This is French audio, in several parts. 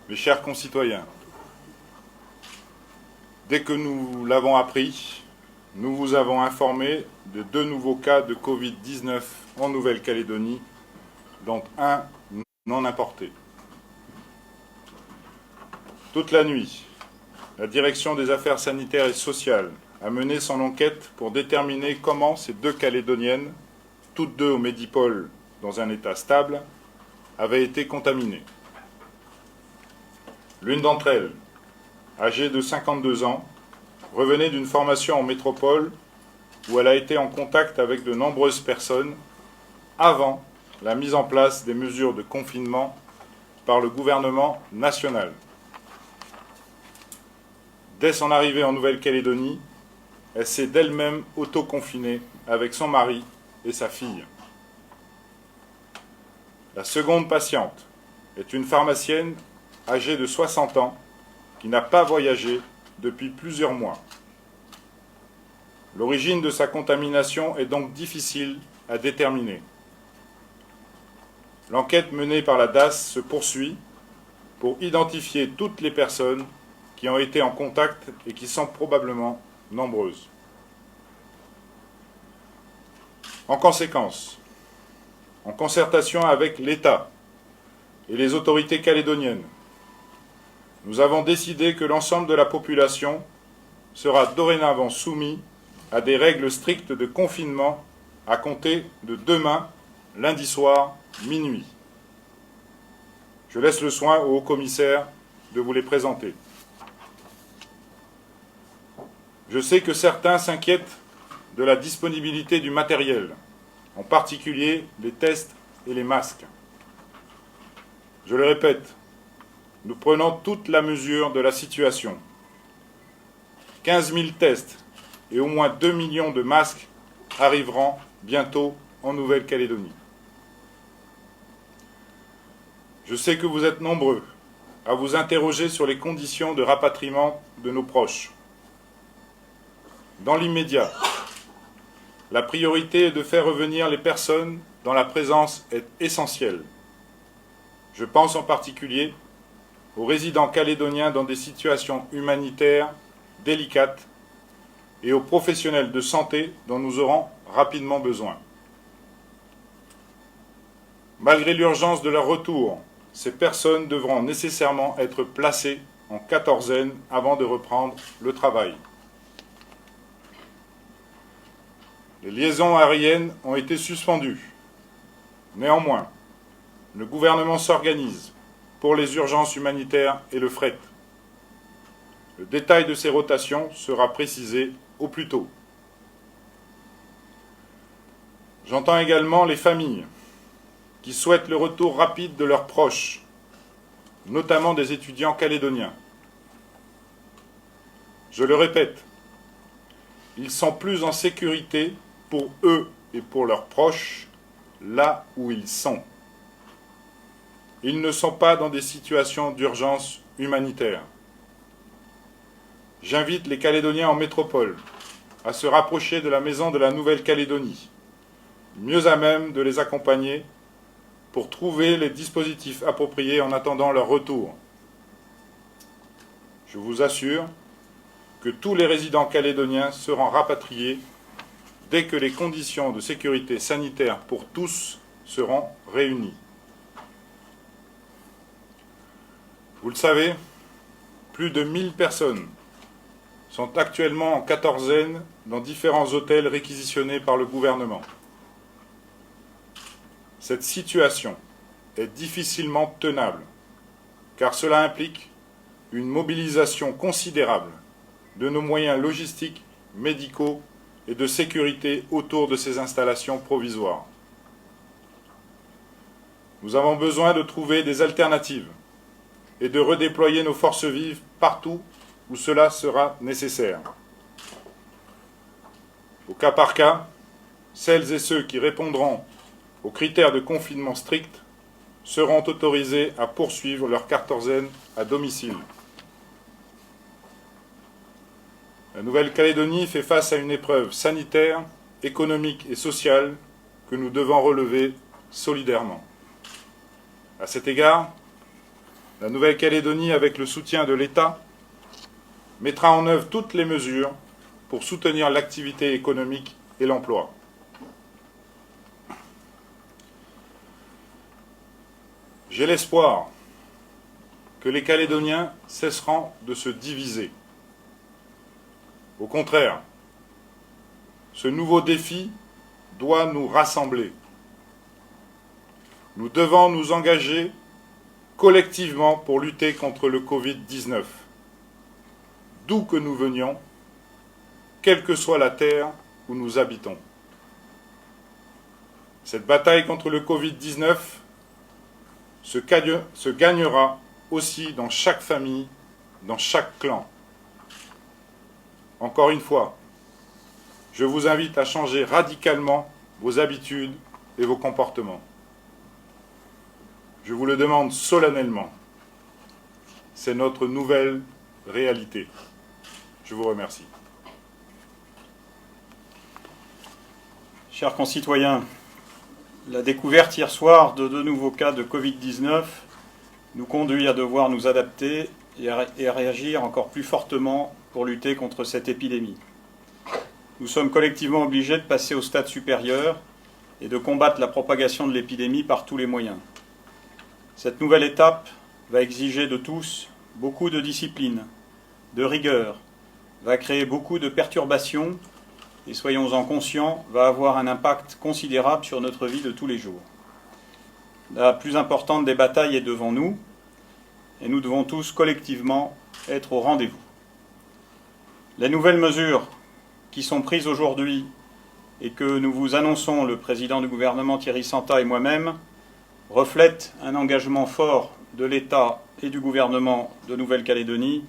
Mes chers concitoyens, dès que nous l'avons appris, nous vous avons informé de 2 nouveaux cas de Covid-19 en Nouvelle-Calédonie, dont un non importé. Toute la nuit, la Direction des Affaires sanitaires et sociales a mené son enquête pour déterminer comment ces 2 Calédoniennes, toutes 2 au Médipôle dans un état stable, avaient été contaminées. L'une d'entre elles, âgée de 52 ans, revenait d'une formation en métropole où elle a été en contact avec de nombreuses personnes avant la mise en place des mesures de confinement par le gouvernement national. Dès son arrivée en Nouvelle-Calédonie, elle s'est d'elle-même auto-confinée avec son mari et sa fille. La seconde patiente est une pharmacienne âgée de 60 ans qui n'a pas voyagé depuis plusieurs mois. L'origine de sa contamination est donc difficile à déterminer. L'enquête menée par la DAS se poursuit pour identifier toutes les personnes qui ont été en contact et qui sont probablement nombreuses. En conséquence, en concertation avec l'État et les autorités calédoniennes, nous avons décidé que l'ensemble de la population sera dorénavant soumis à des règles strictes de confinement à compter de demain, lundi soir, minuit. Je laisse le soin au haut-commissaire de vous les présenter. Je sais que certains s'inquiètent de la disponibilité du matériel, en particulier les tests et les masques. Je le répète, nous prenons toute la mesure de la situation. 15 000 tests et au moins 2 millions de masques arriveront bientôt en Nouvelle-Calédonie. Je sais que vous êtes nombreux à vous interroger sur les conditions de rapatriement de nos proches. Dans l'immédiat, la priorité est de faire revenir les personnes dont la présence est essentielle. Je pense en particulier aux résidents calédoniens dans des situations humanitaires délicates et aux professionnels de santé dont nous aurons rapidement besoin. Malgré l'urgence de leur retour, ces personnes devront nécessairement être placées en quatorzaine avant de reprendre le travail. Les liaisons aériennes ont été suspendues. Néanmoins, le gouvernement s'organise pour les urgences humanitaires et le fret. Le détail de ces rotations sera précisé au plus tôt. J'entends également les familles qui souhaitent le retour rapide de leurs proches, notamment des étudiants calédoniens. Je le répète, ils sont plus en sécurité pour eux et pour leurs proches là où ils sont. Ils ne sont pas dans des situations d'urgence humanitaire. J'invite les Calédoniens en métropole à se rapprocher de la Maison de la Nouvelle-Calédonie, mieux à même de les accompagner pour trouver les dispositifs appropriés en attendant leur retour. Je vous assure que tous les résidents calédoniens seront rapatriés dès que les conditions de sécurité sanitaire pour tous seront réunies. Vous le savez, plus de 1000 personnes sont actuellement en quatorzaine dans différents hôtels réquisitionnés par le gouvernement. Cette situation est difficilement tenable, car cela implique une mobilisation considérable de nos moyens logistiques, médicaux et de sécurité autour de ces installations provisoires. Nous avons besoin de trouver des alternatives et de redéployer nos forces vives partout où cela sera nécessaire. Au cas par cas, celles et ceux qui répondront aux critères de confinement stricts seront autorisés à poursuivre leur quatorzaine à domicile. La Nouvelle-Calédonie fait face à une épreuve sanitaire, économique et sociale que nous devons relever solidairement. À cet égard, La Nouvelle-Calédonie, avec le soutien de l'État, mettra en œuvre toutes les mesures pour soutenir l'activité économique et l'emploi. J'ai l'espoir que les Calédoniens cesseront de se diviser. Au contraire, ce nouveau défi doit nous rassembler. Nous devons nous engager collectivement pour lutter contre le Covid-19, d'où que nous venions, quelle que soit la terre où nous habitons. Cette bataille contre le Covid-19 se gagnera aussi dans chaque famille, dans chaque clan. Encore une fois, je vous invite à changer radicalement vos habitudes et vos comportements. Je vous le demande solennellement. C'est notre nouvelle réalité. Je vous remercie. Chers concitoyens, la découverte hier soir de 2 nouveaux cas de Covid-19 nous conduit à devoir nous adapter et à réagir encore plus fortement pour lutter contre cette épidémie. Nous sommes collectivement obligés de passer au stade supérieur et de combattre la propagation de l'épidémie par tous les moyens. Cette nouvelle étape va exiger de tous beaucoup de discipline, de rigueur, va créer beaucoup de perturbations et, soyons-en conscients, va avoir un impact considérable sur notre vie de tous les jours. La plus importante des batailles est devant nous et nous devons tous collectivement être au rendez-vous. Les nouvelles mesures qui sont prises aujourd'hui et que nous vous annonçons, le président du gouvernement Thierry Santa et moi-même, reflètent un engagement fort de l'État et du gouvernement de Nouvelle-Calédonie,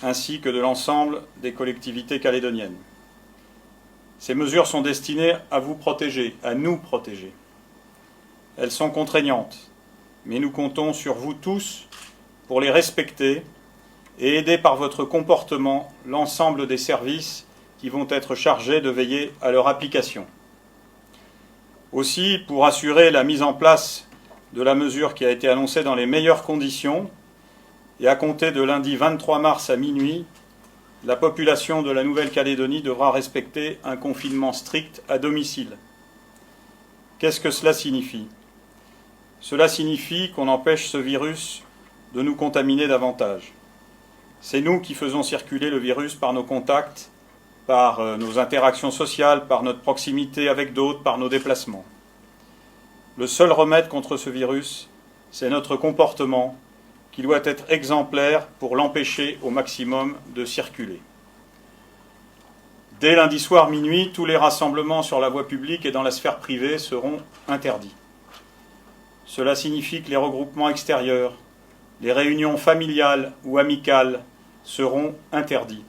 ainsi que de l'ensemble des collectivités calédoniennes. Ces mesures sont destinées à vous protéger, à nous protéger. Elles sont contraignantes, mais nous comptons sur vous tous pour les respecter et aider par votre comportement l'ensemble des services qui vont être chargés de veiller à leur application. Aussi, pour assurer la mise en place de la mesure qui a été annoncée dans les meilleures conditions, et à compter de lundi 23 mars à minuit, la population de la Nouvelle-Calédonie devra respecter un confinement strict à domicile. Qu'est-ce que cela signifie ? Cela signifie qu'on empêche ce virus de nous contaminer davantage. C'est nous qui faisons circuler le virus par nos contacts, par nos interactions sociales, par notre proximité avec d'autres, par nos déplacements. Le seul remède contre ce virus, c'est notre comportement, qui doit être exemplaire pour l'empêcher au maximum de circuler. Dès lundi soir minuit, tous les rassemblements sur la voie publique et dans la sphère privée seront interdits. Cela signifie que les regroupements extérieurs, les réunions familiales ou amicales seront interdits.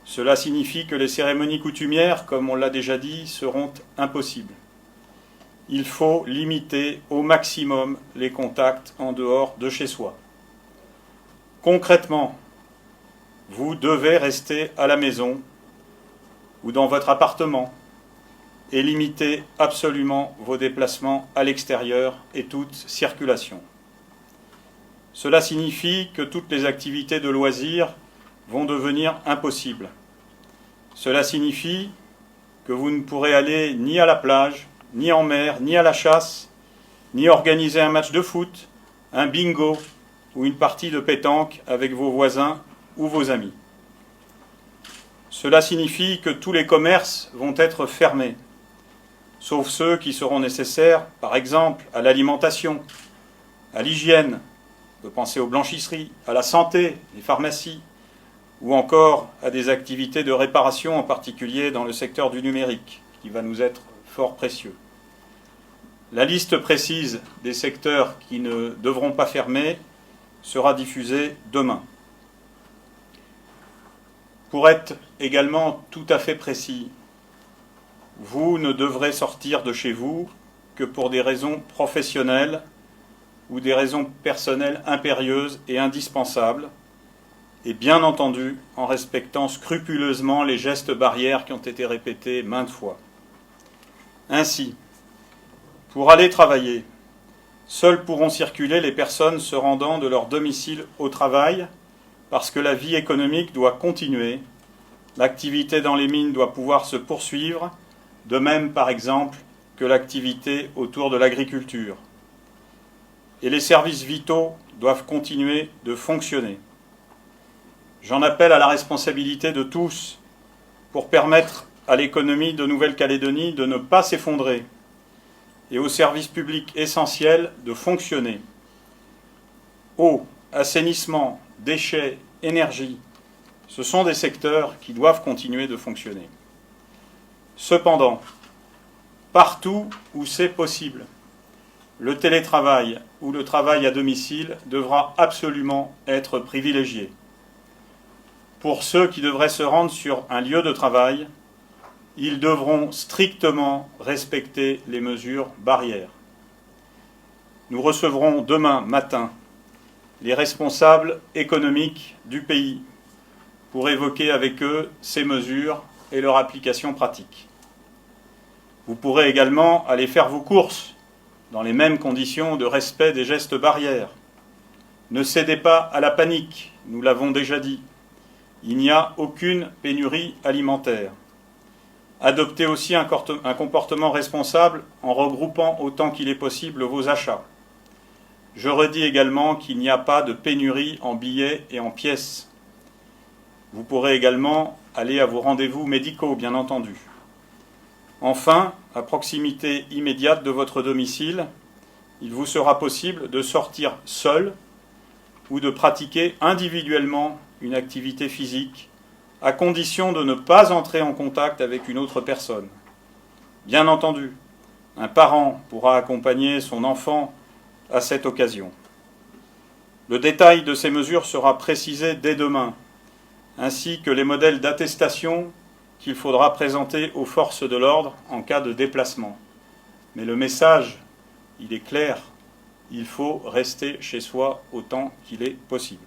Cela signifie que les cérémonies coutumières, comme on l'a déjà dit, seront impossibles. Il faut limiter au maximum les contacts en dehors de chez soi. Concrètement, vous devez rester à la maison ou dans votre appartement et limiter absolument vos déplacements à l'extérieur et toute circulation. Cela signifie que toutes les activités de loisirs vont devenir impossibles. Cela signifie que vous ne pourrez aller ni à la plage, ni en mer, ni à la chasse, ni organiser un match de foot, un bingo ou une partie de pétanque avec vos voisins ou vos amis. Cela signifie que tous les commerces vont être fermés, sauf ceux qui seront nécessaires, par exemple, à l'alimentation, à l'hygiène, on peut penser aux blanchisseries, à la santé, les pharmacies, ou encore à des activités de réparation, en particulier dans le secteur du numérique, qui va nous être fort précieux. La liste précise des secteurs qui ne devront pas fermer sera diffusée demain. Pour être également tout à fait précis, vous ne devrez sortir de chez vous que pour des raisons professionnelles ou des raisons personnelles impérieuses et indispensables, et bien entendu en respectant scrupuleusement les gestes barrières qui ont été répétés maintes fois. Ainsi, pour aller travailler, Seules pourront circuler les personnes se rendant de leur domicile au travail, parce que la vie économique doit continuer, l'activité dans les mines doit pouvoir se poursuivre, de même par exemple que l'activité autour de l'agriculture. Et les services vitaux doivent continuer de fonctionner. J'en appelle à la responsabilité de tous pour permettre à l'économie de Nouvelle-Calédonie de ne pas s'effondrer et aux services publics essentiels de fonctionner. Eau, assainissement, déchets, énergie, ce sont des secteurs qui doivent continuer de fonctionner. Cependant, partout où c'est possible, le télétravail ou le travail à domicile devra absolument être privilégié. Pour ceux qui devraient se rendre sur un lieu de travail, ils devront strictement respecter les mesures barrières. Nous recevrons demain matin les responsables économiques du pays pour évoquer avec eux ces mesures et leur application pratique. Vous pourrez également aller faire vos courses dans les mêmes conditions de respect des gestes barrières. Ne cédez pas à la panique, nous l'avons déjà dit. Il n'y a aucune pénurie alimentaire. Adoptez aussi un comportement responsable en regroupant autant qu'il est possible vos achats. Je redis également qu'il n'y a pas de pénurie en billets et en pièces. Vous pourrez également aller à vos rendez-vous médicaux, bien entendu. Enfin, à proximité immédiate de votre domicile, il vous sera possible de sortir seul ou de pratiquer individuellement une activité physique, à condition de ne pas entrer en contact avec une autre personne. Bien entendu, un parent pourra accompagner son enfant à cette occasion. Le détail de ces mesures sera précisé dès demain, ainsi que les modèles d'attestation qu'il faudra présenter aux forces de l'ordre en cas de déplacement. Mais le message, il est clair, il faut rester chez soi autant qu'il est possible.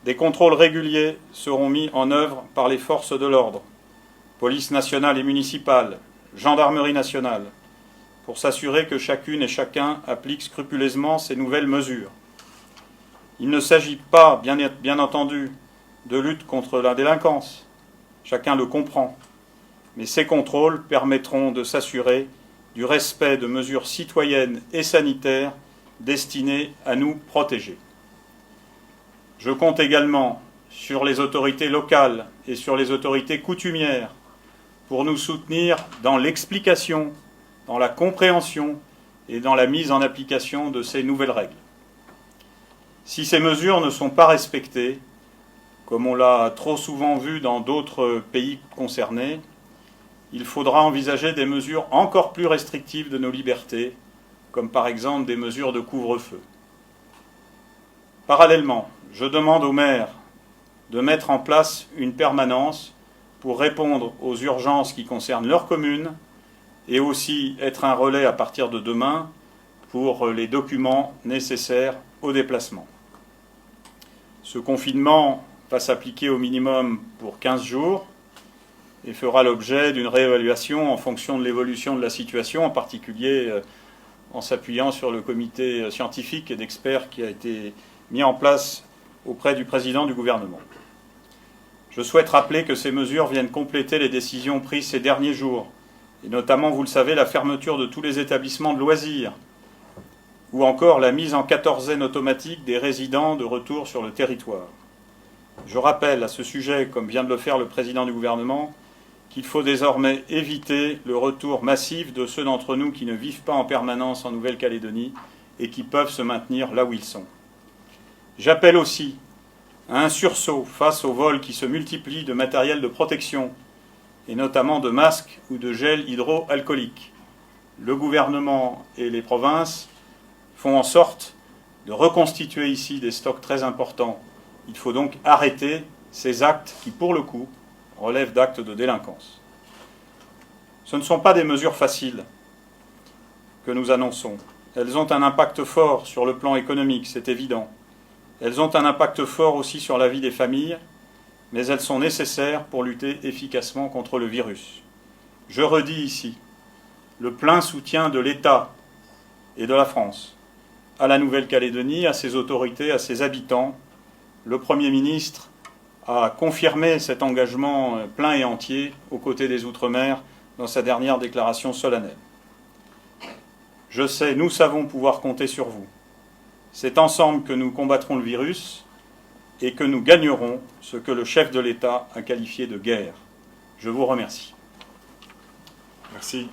Des contrôles réguliers seront mis en œuvre par les forces de l'ordre, police nationale et municipale, gendarmerie nationale, pour s'assurer que chacune et chacun applique scrupuleusement ces nouvelles mesures. Il ne s'agit pas, bien entendu, de lutte contre la délinquance, chacun le comprend, mais ces contrôles permettront de s'assurer du respect de mesures citoyennes et sanitaires destinées à nous protéger. Je compte également sur les autorités locales et sur les autorités coutumières pour nous soutenir dans l'explication, dans la compréhension et dans la mise en application de ces nouvelles règles. Si ces mesures ne sont pas respectées, comme on l'a trop souvent vu dans d'autres pays concernés, il faudra envisager des mesures encore plus restrictives de nos libertés, comme par exemple des mesures de couvre-feu. Parallèlement, je demande aux maires de mettre en place une permanence pour répondre aux urgences qui concernent leur commune et aussi être un relais à partir de demain pour les documents nécessaires au déplacement. Ce confinement va s'appliquer au minimum pour 15 jours et fera l'objet d'une réévaluation en fonction de l'évolution de la situation, en particulier en s'appuyant sur le comité scientifique et d'experts qui a été mis en place auprès du président du gouvernement. Je souhaite rappeler que ces mesures viennent compléter les décisions prises ces derniers jours, et notamment, vous le savez, la fermeture de tous les établissements de loisirs, ou encore la mise en quatorzaine automatique des résidents de retour sur le territoire. Je rappelle à ce sujet, comme vient de le faire le président du gouvernement, qu'il faut désormais éviter le retour massif de ceux d'entre nous qui ne vivent pas en permanence en Nouvelle-Calédonie et qui peuvent se maintenir là où ils sont. J'appelle aussi à un sursaut face aux vols qui se multiplient de matériel de protection, et notamment de masques ou de gel hydroalcoolique. Le gouvernement et les provinces font en sorte de reconstituer ici des stocks très importants. Il faut donc arrêter ces actes qui, pour le coup, relèvent d'actes de délinquance. Ce ne sont pas des mesures faciles que nous annonçons. Elles ont un impact fort sur le plan économique, c'est évident. Elles ont un impact fort aussi sur la vie des familles, mais elles sont nécessaires pour lutter efficacement contre le virus. Je redis ici le plein soutien de l'État et de la France à la Nouvelle-Calédonie, à ses autorités, à ses habitants. Le Premier ministre a confirmé cet engagement plein et entier aux côtés des Outre-mer dans sa dernière déclaration solennelle. Je sais, nous savons pouvoir compter sur vous. C'est ensemble que nous combattrons le virus et que nous gagnerons ce que le chef de l'État a qualifié de guerre. Je vous remercie. Merci.